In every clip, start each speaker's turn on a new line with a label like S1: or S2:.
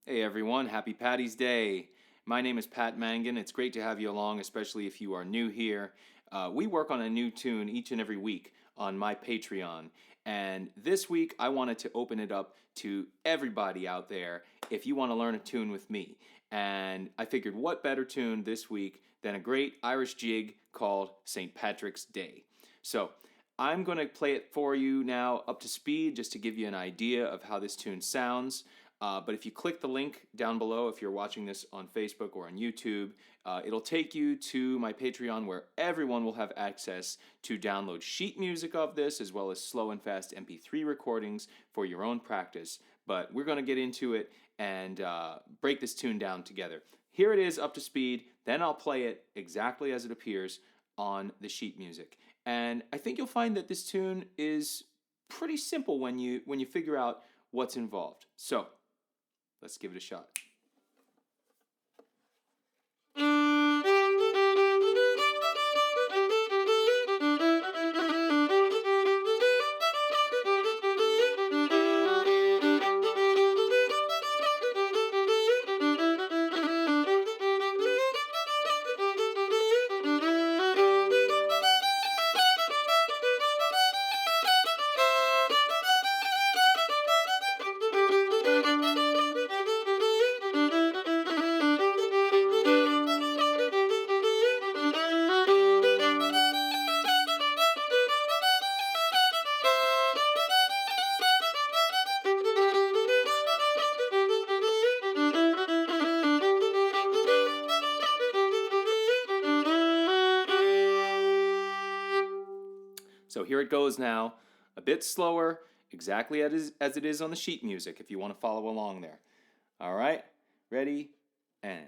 S1: Hey everyone, happy Patty's Day. My name is Pat Mangan. It's great to have you along, especially if you are new here. We work on a new tune each and every week on my Patreon. And this week I wanted to open it up to everybody out there if you want to learn a tune with me. And I figured what better tune this week than a great Irish jig called St. Patrick's Day. So I'm going to play it for you now up to speed just to give you an idea of how this tune sounds. But if you click the link down below, if you're watching this on Facebook or on YouTube, it'll take you to my Patreon where everyone will have access to download sheet music of this as well as slow and fast MP3 recordings for your own practice. But we're going to get into it and break this tune down together. Here it is up to speed, then I'll play it exactly as it appears on the sheet music. And I think you'll find that this tune is pretty simple when you figure out what's involved. So, let's give it a shot. So here it goes now, a bit slower, exactly as it is on the sheet music, if you want to follow along there. All right, ready, and...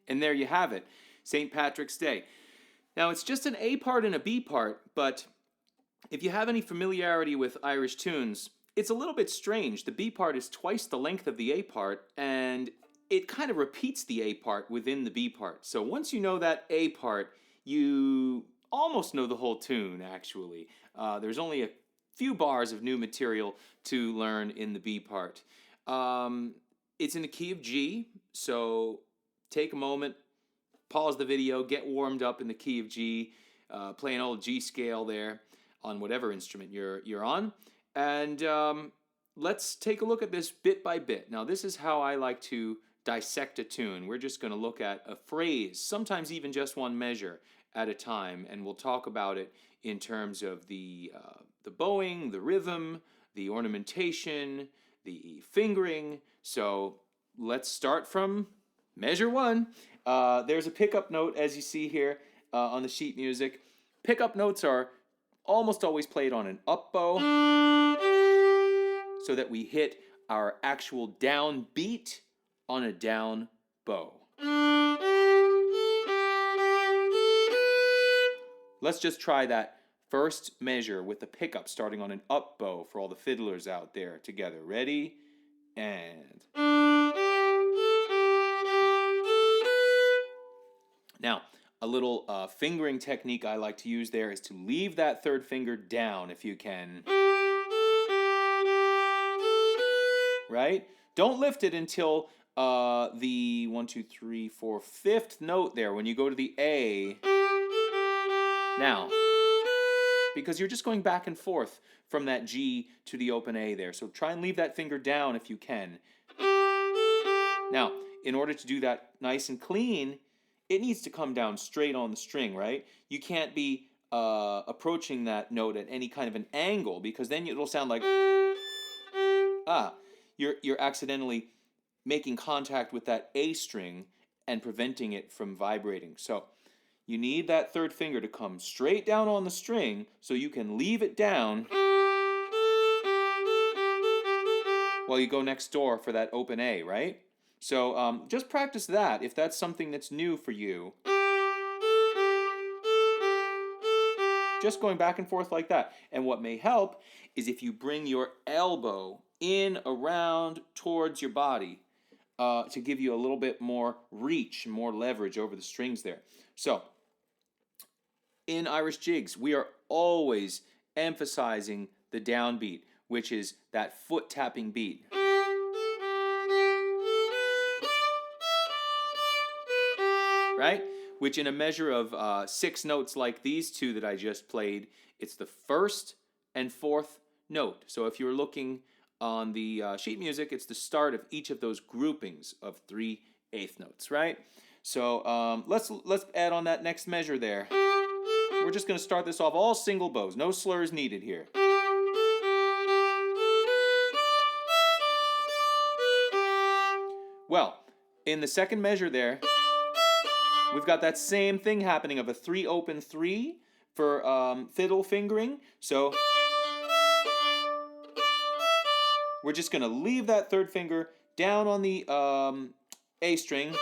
S1: And there you have it, St. Patrick's Day. Now, it's just an A part and a B part, but if you have any familiarity with Irish tunes, it's a little bit strange. The B part is twice the length of the A part, and it kind of repeats the A part within the B part. So once you know that A part, you almost know the whole tune, actually. There's only a few bars of new material to learn in the B part. It's in the key of G, so take a moment, pause the video, get warmed up in the key of G, play an old G scale there on whatever instrument you're on, and let's take a look at this bit by bit. Now, this is how I like to dissect a tune. We're just going to look at a phrase, sometimes even just one measure at a time, and we'll talk about it in terms of the bowing, the rhythm, the ornamentation, the fingering. So let's start from measure one. There's a pickup note, as you see here on the sheet music. Pickup notes are almost always played on an up bow so that we hit our actual down beat on a down bow. Let's just try that first measure with the pickup starting on an up bow for all the fiddlers out there together. Ready? And... Now, a little fingering technique I like to use there is to leave that third finger down if you can. Right? Don't lift it until the 1, 2, 3, 4, 5th note there when you go to the A. Now, because you're just going back and forth from that G to the open A there. So try and leave that finger down if you can. Now, in order to do that nice and clean, it needs to come down straight on the string, right? You can't be approaching that note at any kind of an angle, because then it'll sound like you're accidentally making contact with that A string and preventing it from vibrating. So you need that third finger to come straight down on the string so you can leave it down while you go next door for that open A, right? So just practice that if that's something that's new for you. Just going back and forth like that. And what may help is if you bring your elbow in, around, towards your body to give you a little bit more reach, more leverage over the strings there. So, in Irish jigs, we are always emphasizing the downbeat, which is that foot tapping beat. Right? Which in a measure of 6 notes like these two that I just played, it's the 1st and 4th note. So if you're looking on the sheet music, it's the start of each of those groupings of 3/8 notes, right? So let's add on that next measure there. We're just going to start this off all single bows. No slurs needed here. Well, in the second measure there, we've got that same thing happening of a 3 open 3 for fiddle fingering. So we're just going to leave that third finger down on the A string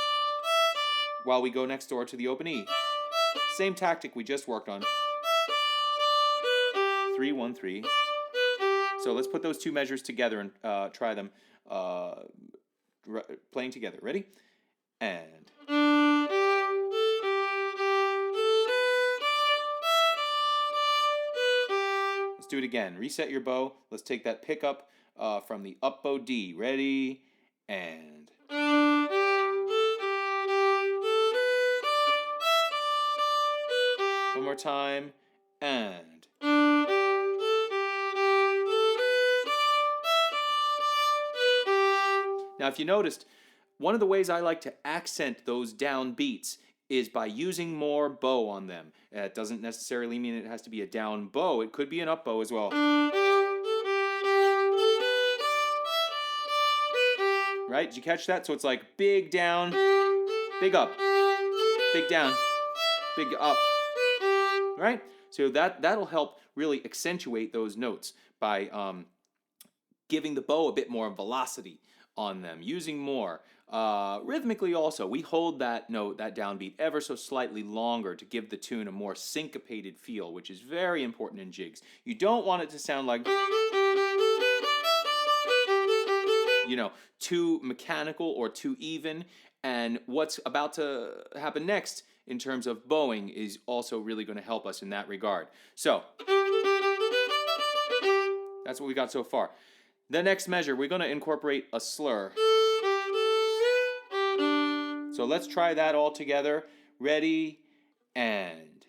S1: while we go next door to the open E. Same tactic we just worked on. 3, 1, 3. So let's put those two measures together and try them playing together. Ready? And... Let's do it again. Reset your bow. Let's take that pickup from the up bow D. Ready? And... One more time. And... Now, if you noticed, one of the ways I like to accent those down beats is by using more bow on them. It doesn't necessarily mean it has to be a down bow. It could be an up bow as well. Right? Did you catch that? So it's like big down, big up, big down, big up. Right? So that'll help really accentuate those notes by giving the bow a bit more velocity on them, using more. Rhythmically also, we hold that note, that downbeat, ever so slightly longer to give the tune a more syncopated feel, which is very important in jigs. You don't want it to sound like, you know, too mechanical or too even. And what's about to happen next in terms of bowing is also really going to help us in that regard. So, that's what we got so far. The next measure, we're going to incorporate a slur. So let's try that all together. Ready, and...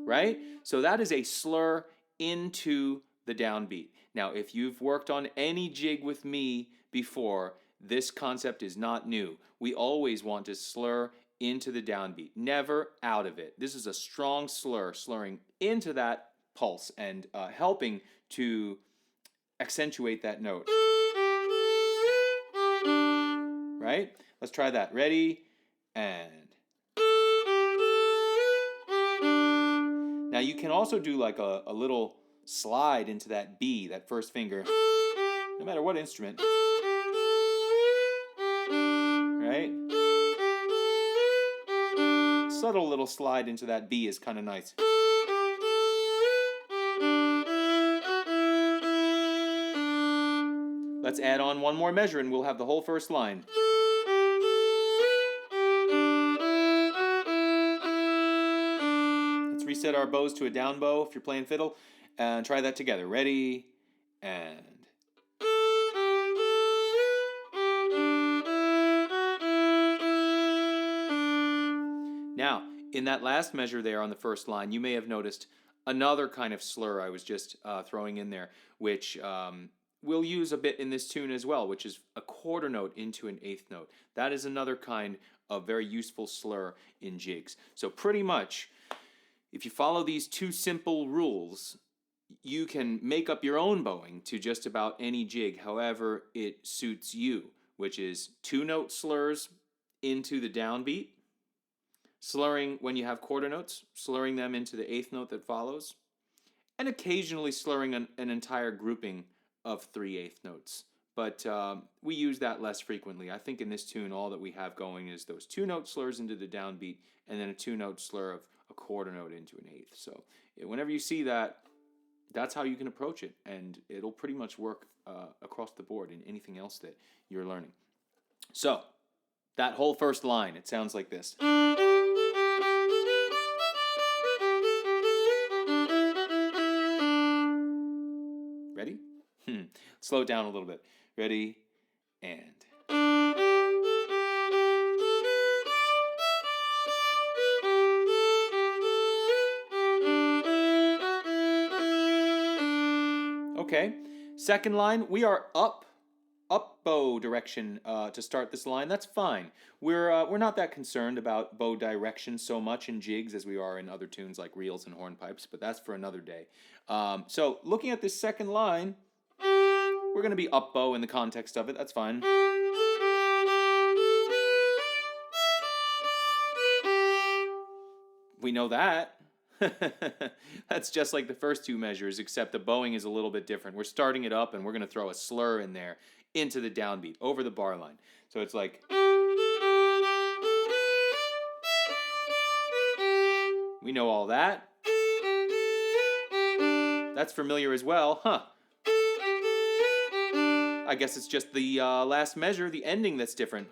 S1: Right? So that is a slur into the downbeat. Now, if you've worked on any jig with me before, this concept is not new. We always want to slur into the downbeat, never out of it. This is a strong slur, slurring into that pulse and helping to accentuate that note. Right? Let's try that. Ready? And... Now you can also do like a little slide into that B, that first finger, no matter what instrument. Right? subtle little slide into that B is kind of nice. Let's add on one more measure and we'll have the whole first line. Let's reset our bows to a down bow if you're playing fiddle, and try that together. Ready, and... Now, in that last measure there on the first line, you may have noticed another kind of slur I was just throwing in there, which we'll use a bit in this tune as well, which is a quarter note into an eighth note. That is another kind of very useful slur in jigs. So pretty much, if you follow these two simple rules, you can make up your own bowing to just about any jig, however it suits you, which is two-note slurs into the downbeat, slurring when you have quarter notes, slurring them into the eighth note that follows, and occasionally slurring an entire grouping of 3/8 notes. But we use that less frequently. I think in this tune, all that we have going is those two-note slurs into the downbeat, and then a two-note slur of a quarter note into an eighth. So whenever you see that, that's how you can approach it, and it'll pretty much work across the board in anything else that you're learning. So that whole first line, it sounds like this. Ready? Slow it down a little bit. Ready, and... Okay, second line, we are up bow direction to start this line. That's fine. We're not that concerned about bow direction so much in jigs as we are in other tunes like reels and hornpipes, but that's for another day. So looking at this second line, we're going to be up bow in the context of it. That's fine. We know that. That's just like the first two measures, except the bowing is a little bit different. We're starting it up and we're going to throw a slur in there into the downbeat over the bar line. So it's like... We know all that. That's familiar as well, huh? I guess it's just the last measure, the ending, that's different.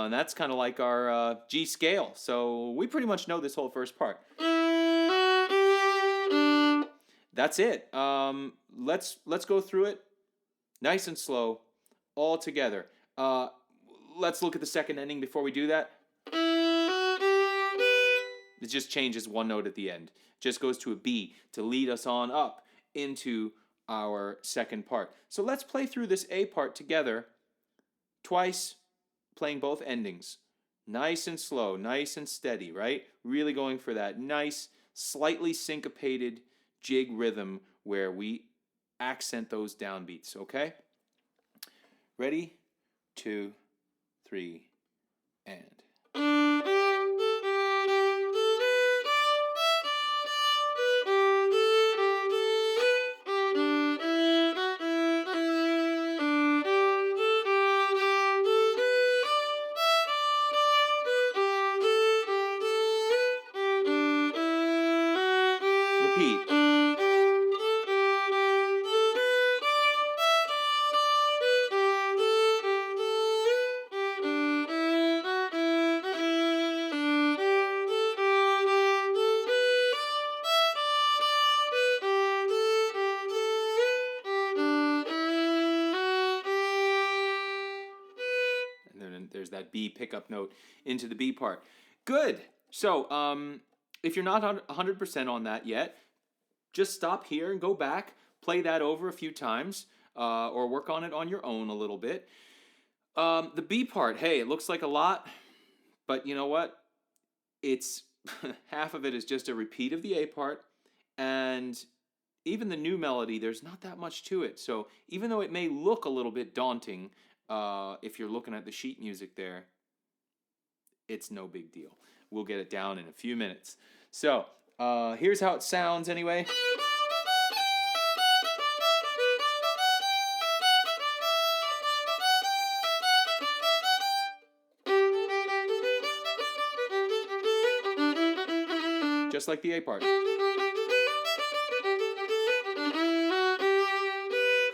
S1: And that's kind of like our G scale. So we pretty much know this whole first part. That's it. Let's go through it nice and slow, all together. Let's look at the second ending before we do that. It just changes one note at the end. Just goes to a B to lead us on up into our second part. So let's play through this A part together twice, playing both endings. Nice and slow, nice and steady, right? Really going for that nice, slightly syncopated jig rhythm where we accent those downbeats, okay? Ready? 2, 3, and... Repeat. And then there's that B pickup note into the B part. Good. So, if you're not 100% on that yet, just stop here and go back, play that over a few times, or work on it on your own a little bit. The B part, hey, it looks like a lot, but you know what? It's half of it is just a repeat of the A part, and even the new melody, there's not that much to it. So even though it may look a little bit daunting, if you're looking at the sheet music there, it's no big deal. We'll get it down in a few minutes. So here's how it sounds anyway. just like the A part.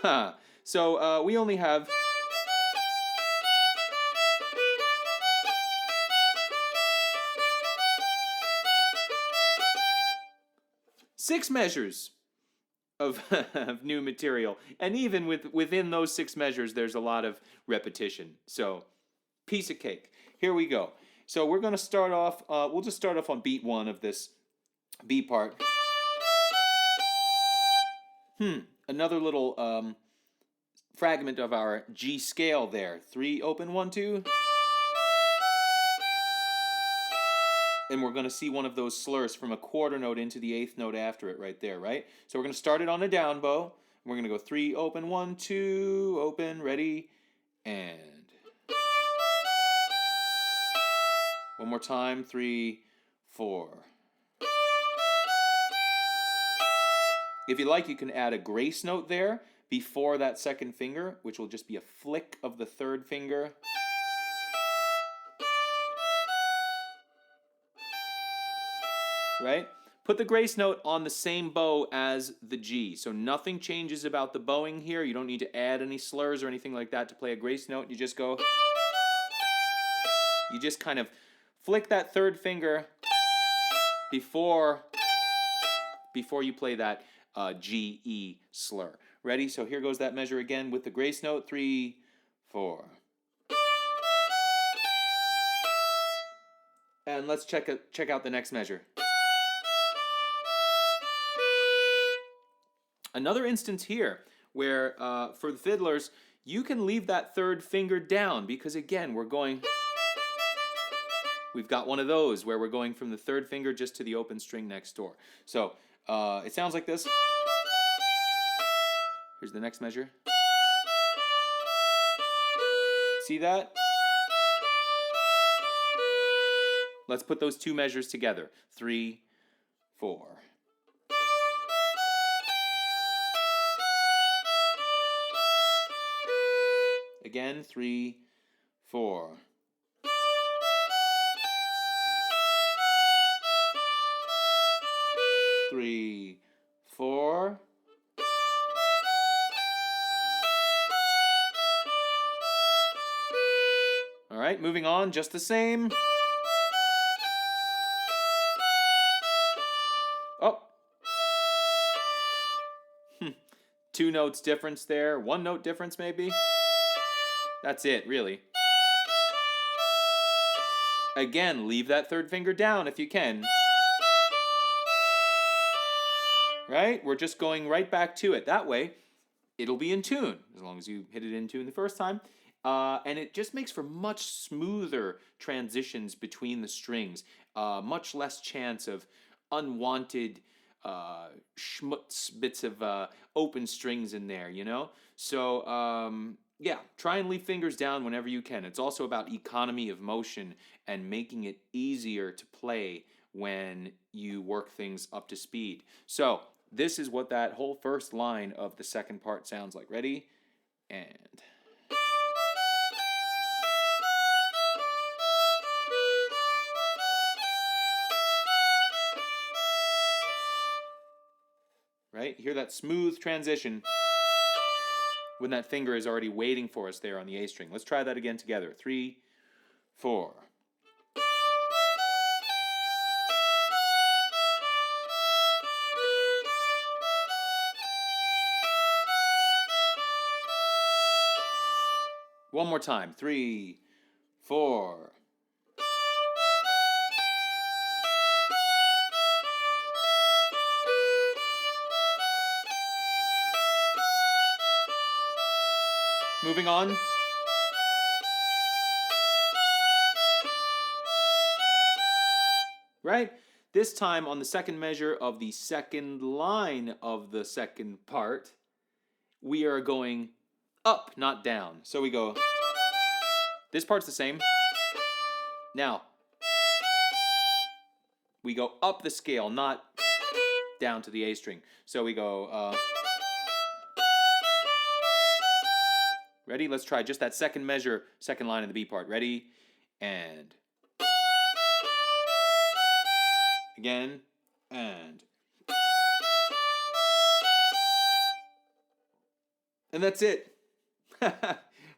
S1: Huh. So we only have 6 measures of, of new material. And even within those 6 measures, there's a lot of repetition. So, piece of cake. Here we go. So we're going to start off, we'll just start off on beat 1 of this B part. Another little fragment of our G scale there. 3 open, 1, 2. And we're going to see one of those slurs from a quarter note into the 8th note after it right there, right? So we're going to start it on a down bow. We're going to go 3 open, 1, 2, open, ready, and one more time, 3, 4. If you like, you can add a grace note there before that second finger, which will just be a flick of the 3rd finger. Right? Put the grace note on the same bow as the G. So nothing changes about the bowing here. You don't need to add any slurs or anything like that to play a grace note. You just go... You just kind of flick that 3rd finger before you play that G, E slur. Ready? So here goes that measure again with the grace note. 3, 4. And let's check out the next measure. Another instance here where, for the fiddlers, you can leave that 3rd finger down because, again, we've got one of those where we're going from the 3rd finger just to the open string next door. So it sounds like this. Here's the next measure. See that? Let's put those 2 measures together. 3, 4. Again, 3, 4. Three, 4. All right, moving on, just the same. Oh. 2 notes difference there. 1 note difference maybe. That's it, really. Again, leave that 3rd finger down if you can. Right? We're just going right back to it. That way, it'll be in tune, as long as you hit it in tune the first time. And it just makes for much smoother transitions between the strings. Much less chance of unwanted schmutz bits of open strings in there, you know? So, yeah, try and leave fingers down whenever you can. It's also about economy of motion and making it easier to play when you work things up to speed. So, this is what that whole first line of the second part sounds like. Ready? And... Right? Hear that smooth transition when that finger is already waiting for us there on the A string. Let's try that again together. 3, 4. One more time. 3, 4. Moving on. Right? This time on the second measure of the second line of the second part, we are going up, not down. So we go, this part's the same. Now, we go up the scale, not down to the A string. So we go, ready? Let's try just that second measure, second line of the B part. Ready? And again, And that's it.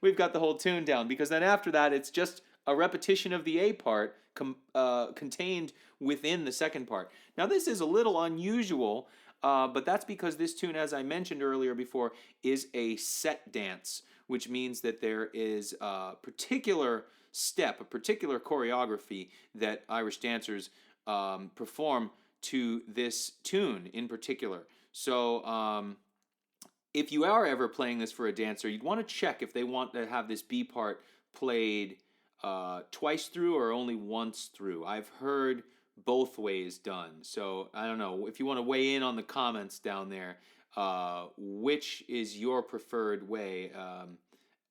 S1: We've got the whole tune down, because then after that it's just a repetition of the A part contained within the second part. Now this is a little unusual, but that's because this tune, as I mentioned earlier before, is a set dance, which means that there is a particular step, a particular choreography that Irish dancers perform to this tune in particular. So if you are ever playing this for a dancer, you'd want to check if they want to have this B part played twice through or only once through. I've heard both ways done. So I don't know. If you want to weigh in on the comments down there, which is your preferred way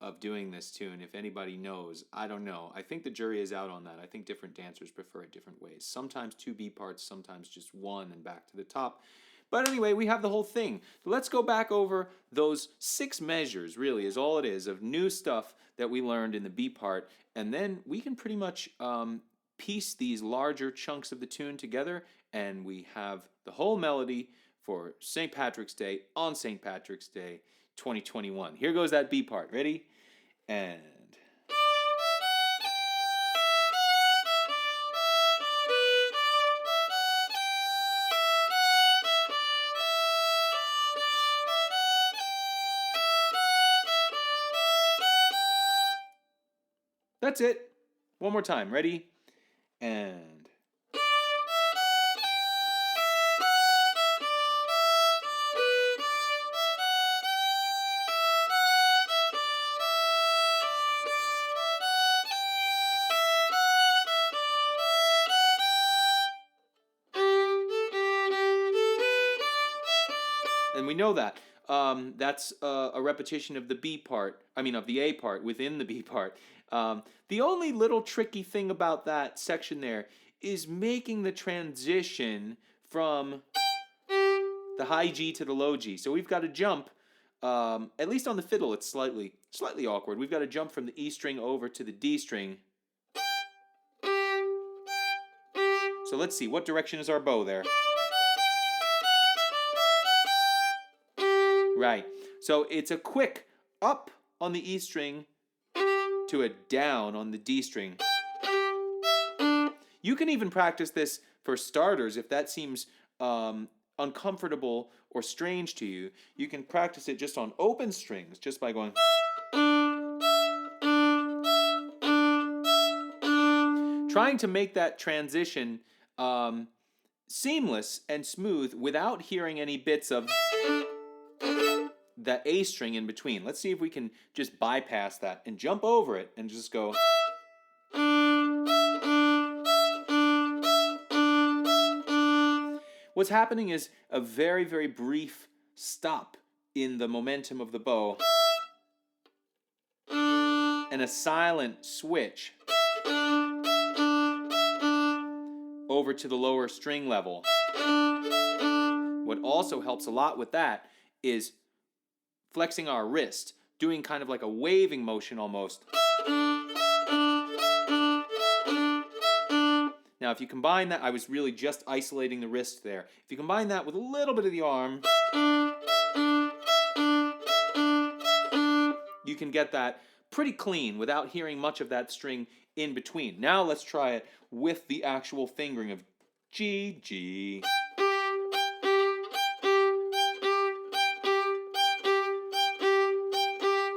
S1: of doing this tune? If anybody knows, I don't know. I think the jury is out on that. I think different dancers prefer it different ways. Sometimes 2 B parts, sometimes just 1 and back to the top. But anyway, we have the whole thing. So let's go back over those 6 measures, really, is all it is, of new stuff that we learned in the B part. And then we can pretty much piece these larger chunks of the tune together, and we have the whole melody for St. Patrick's Day on St. Patrick's Day 2021. Here goes that B part. Ready? And... That's it. One more time. Ready? And... And we know that. That's a repetition of the B part, of the A part within the B part. The only little tricky thing about that section there is making the transition from the high G to the low G. So we've got to jump, at least on the fiddle it's slightly awkward. We've got to jump from the E string over to the D string. So let's see, what direction is our bow there? Right. So it's a quick up on the E string to a down on the D string. You can even practice this for starters if that seems uncomfortable or strange to you. You can practice it just on open strings, just by going. Trying to make that transition seamless and smooth without hearing any bits of that A string in between. Let's see if we can just bypass that and jump over it and just go. What's happening is a very, very brief stop in the momentum of the bow and a silent switch over to the lower string level. What also helps a lot with that is flexing our wrist, doing kind of like a waving motion almost. Now if you combine that, I was really just isolating the wrist there. If you combine that with a little bit of the arm, you can get that pretty clean without hearing much of that string in between. Now let's try it with the actual fingering of G, G.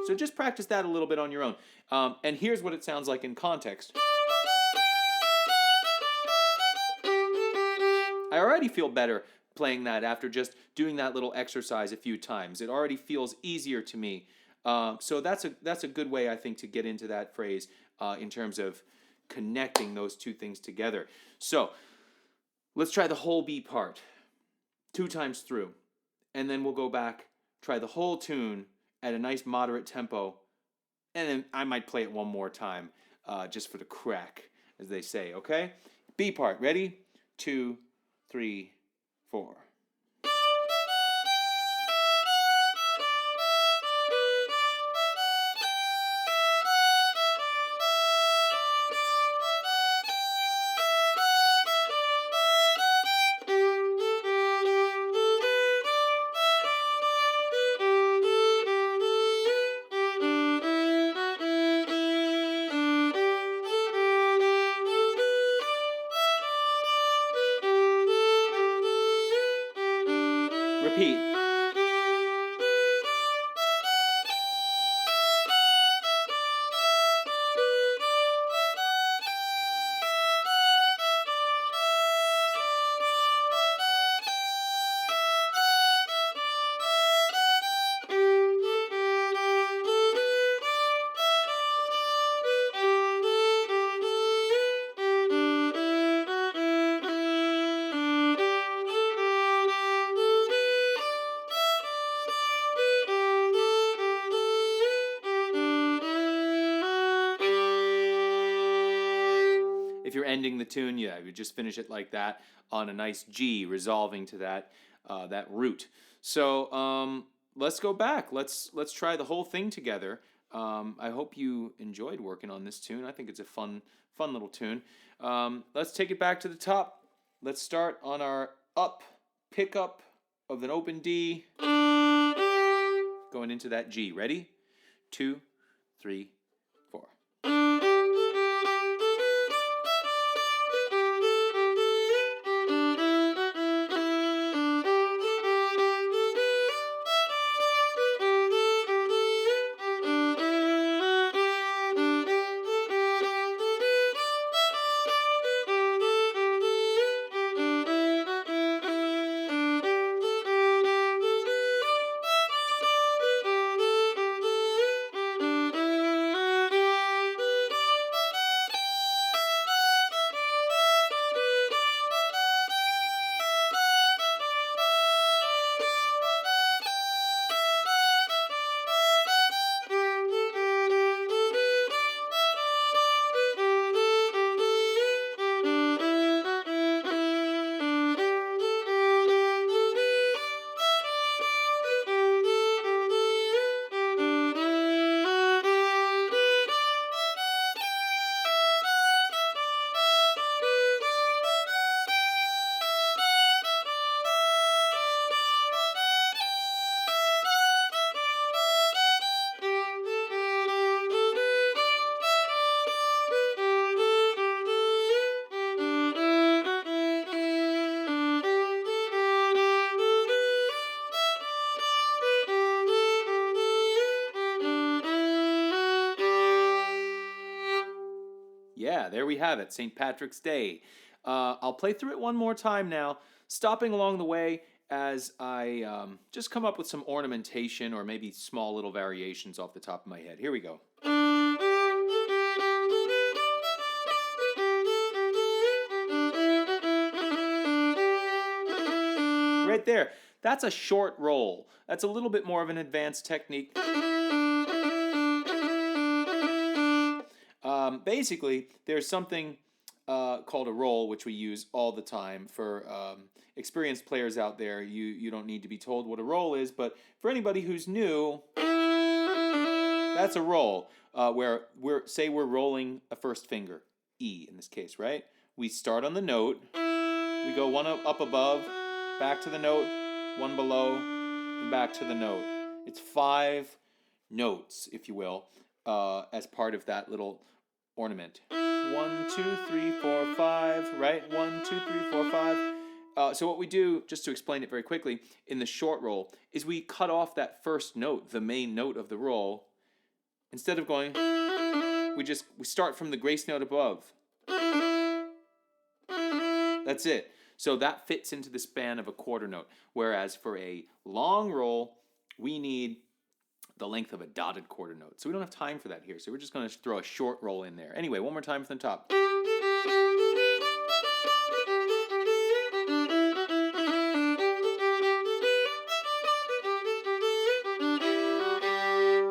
S1: So just practice that a little bit on your own. And here's what it sounds like in context. I already feel better playing that after just doing that little exercise a few times. It already feels easier to me. So that's a good way, I think, to get into that phrase in terms of connecting those two things together. So let's try the whole B part 2 times through. And then we'll go back, try the whole tune at a nice moderate tempo, and then I might play it one more time, just for the crack, as they say, okay? B part, ready? 2, 3, 4. repeat. If you're ending the tune, yeah, you just finish it like that on a nice G, resolving to that root. So let's go back. Let's try the whole thing together. I hope you enjoyed working on this tune. I think it's a fun little tune. Let's take it back to the top. Let's start on our up pickup of an open D, going into that G. Ready? 2, 3, 4. Yeah, there we have it, St. Patrick's Day. I'll play through it one more time now, stopping along the way as I just come up with some ornamentation or maybe small little variations off the top of my head. Here we go. Right there. That's a short roll. That's a little bit more of an advanced technique. Basically, there's something called a roll, which we use all the time. For experienced players out there, you don't need to be told what a roll is, but for anybody who's new, that's a roll, where we're rolling a first finger, E in this case, right? We start on the note, we go one up above, back to the note, one below, and back to the note. It's 5 notes, if you will, as part of that little ornament. 1, 2, 3, 4, 5, right? 1, 2, 3, 4, 5. So what we do, just to explain it very quickly, in the short roll, is we cut off that first note, the main note of the roll. Instead of going, we start from the grace note above. That's it. So that fits into the span of a quarter note. Whereas for a long roll, we need the length of a dotted quarter note. So we don't have time for that here. So we're just going to throw a short roll in there. Anyway, one more time from the top. You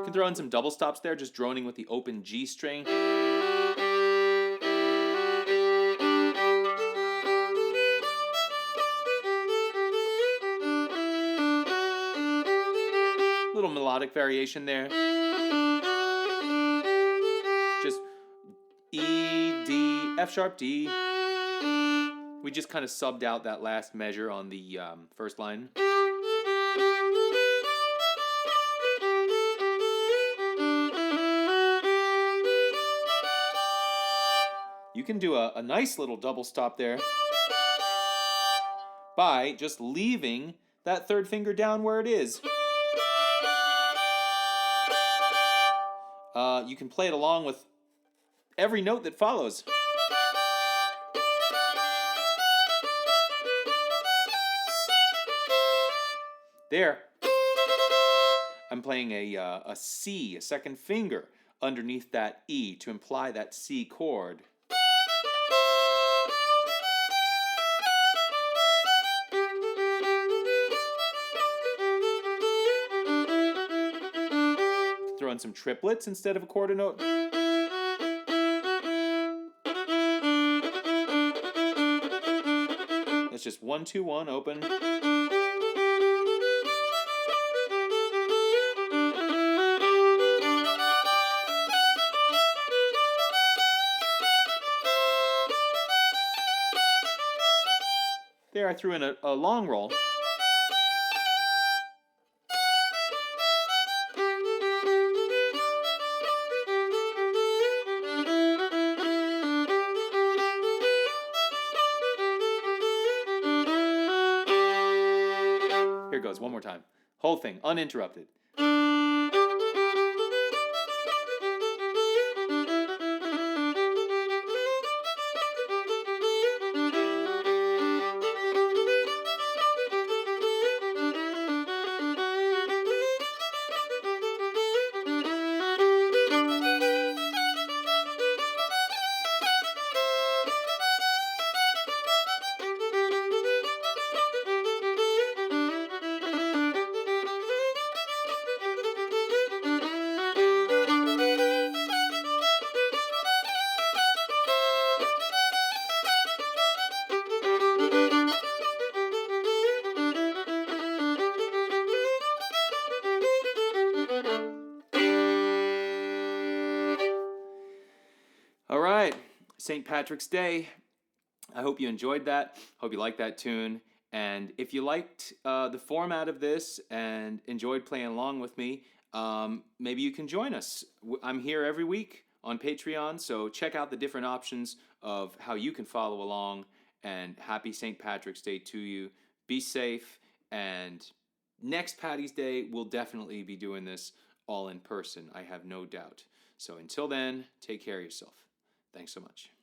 S1: can throw in some double stops there, just droning with the open G string. Little melodic variation there. Just E, D, F sharp, D. We just kind of subbed out that last measure on the first line. You can do a nice little double stop there by just leaving that third finger down where it is. You can play it along with every note that follows. There. I'm playing a C, a second finger, underneath that E to imply that C chord. Throw in some triplets instead of a quarter note. That's just 1, 2, 1, open. There, I threw in a long roll. Here it goes, one more time. Whole thing, uninterrupted. All right, St. Patrick's Day. I hope you enjoyed that. Hope you liked that tune. And if you liked the format of this and enjoyed playing along with me, maybe you can join us. I'm here every week on Patreon, so check out the different options of how you can follow along. And happy St. Patrick's Day to you. Be safe. And next Patty's Day, we'll definitely be doing this all in person. I have no doubt. So until then, take care of yourself. Thanks so much.